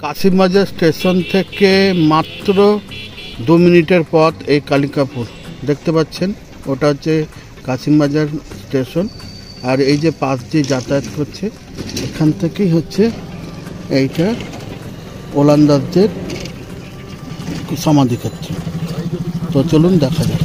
Kasimbazar station থেকে মাত্র 2 মিনিটের পথ এই কালিকাপুর দেখতে পাচ্ছেন। ওটা হচ্ছে কাসিমবাজার স্টেশন। আর এই যে পাস দিয়ে যাতায়াত করছে এখান থেকেই হচ্ছে এইটা ওলন্দাজদের সমাধিক্ষেত্র। তো চলুন দেখা যাক।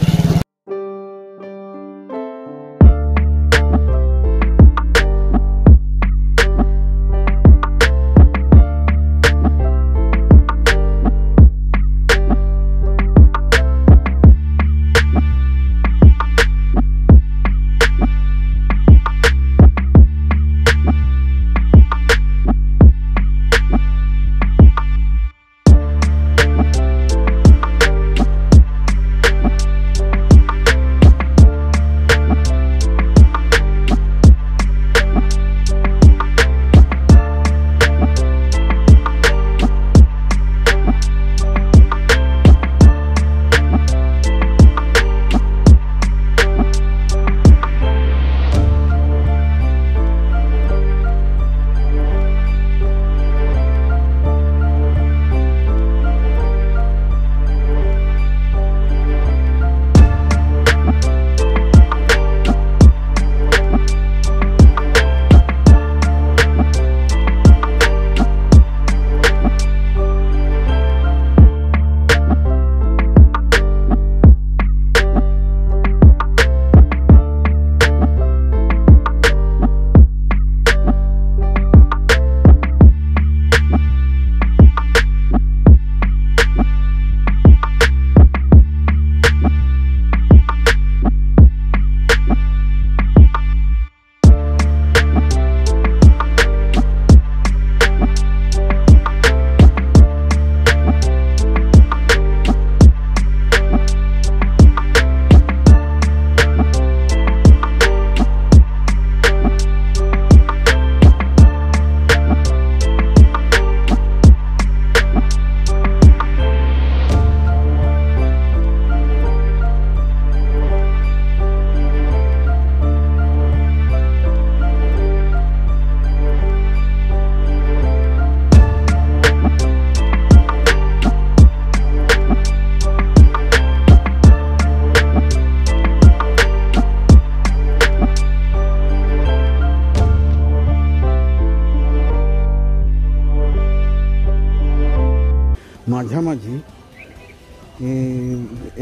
মাঝামাঝি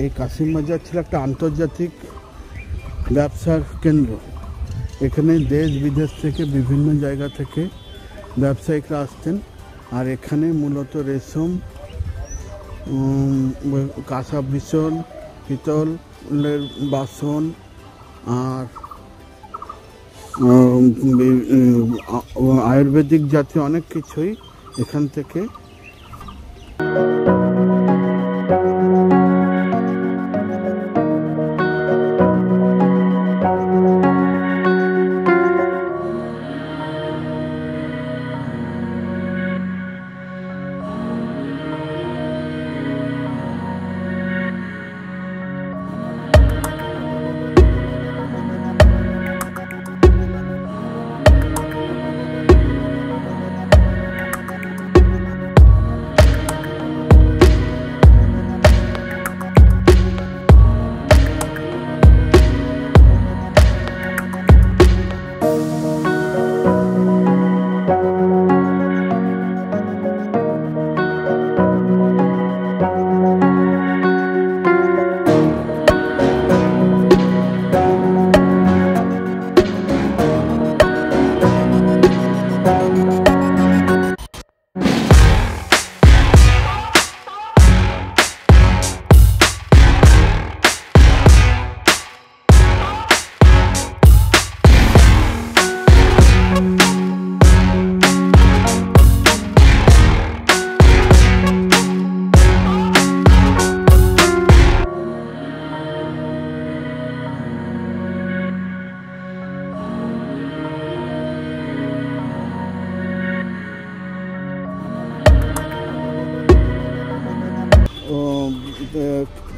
এই কাসিমবাজার ছিল একটা আন্তর্জাতিক ব্যবসার কেন্দ্র। এখানে দেশ বিদেশ থেকে বিভিন্ন জায়গা থেকে ব্যবসায়িকরা আসতেন। আর এখানে মূলত রেশম, কাঁসা ভীষণ, পিতলের বাসন আর আয়ুর্বেদিক জাতীয় অনেক কিছুই এখান থেকে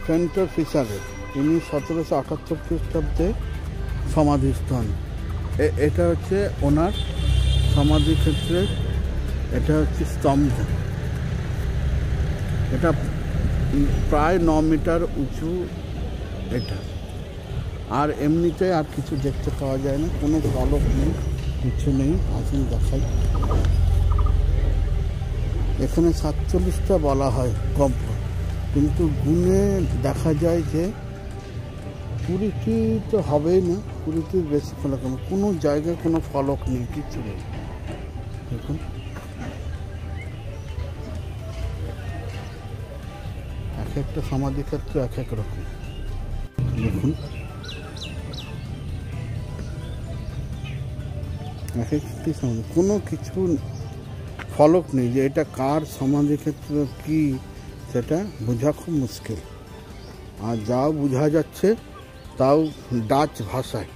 Cantes Vischer इन्हीं 1778 খ্রিস্টাব্দে সমাধিস্থান। এটা হচ্ছে ওনার সমাধি ক্ষেত্রে, এটা হচ্ছে স্তম্ভ। এটা প্রায় 9 মিটার উঁচু এটা। আর এমনিতে আর কিছু দেখতে পাওয়া যায় না, কোনো ফলক নেই, কিছু নেই। আসুন দেখাই। এখানে 47টা বলা হয় গম্প, কিন্তু গুণে দেখা যায় যে 20টি তো হবেই না, 20টির বেশি ফলক। কোনো জায়গায় কোনো ফলক নেই, কিছু নেই। দেখুন এক একটা সমাধি ক্ষেত্র এক এক রকম। দেখুন এক একটি সমাধি, কোনো কিছু ফলক নেই যে এটা কার সমাধি ক্ষেত্র কি সেটা বোঝা খুব মুশকিল। আর যাও বোঝা যাচ্ছে তাও ডাচ ভাষায়।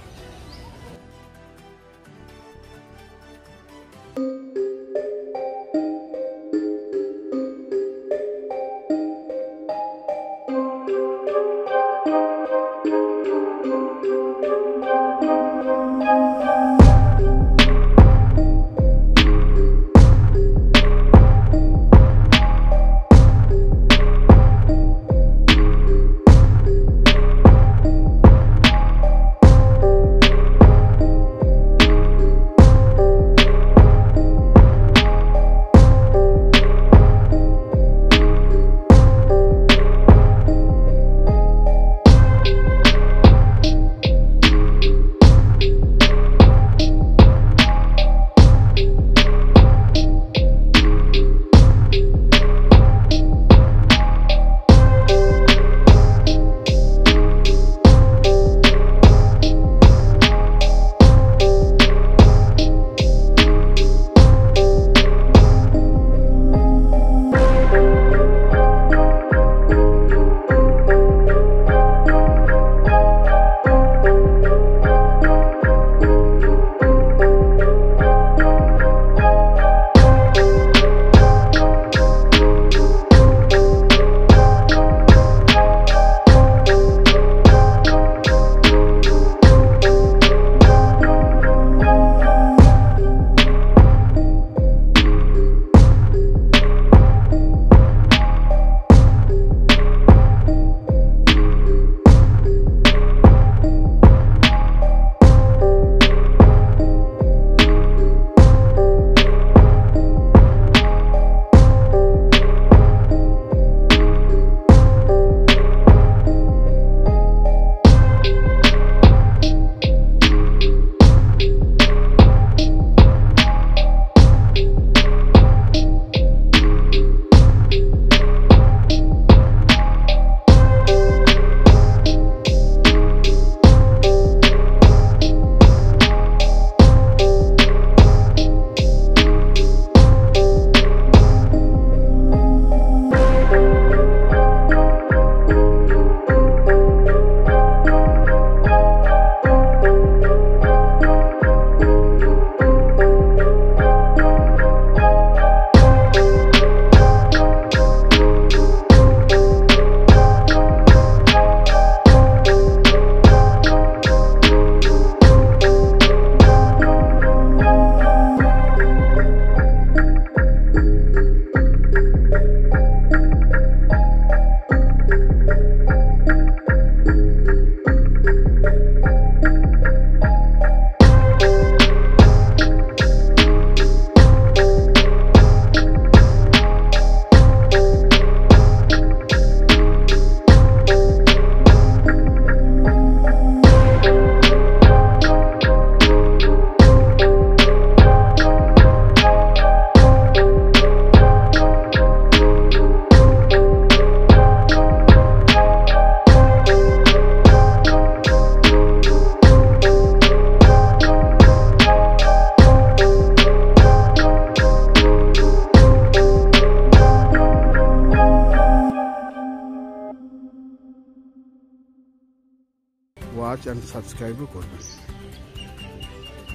ওয়াচ অ্যান্ড সাবস্ক্রাইবও করবেন।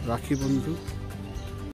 রাখি বন্ধু।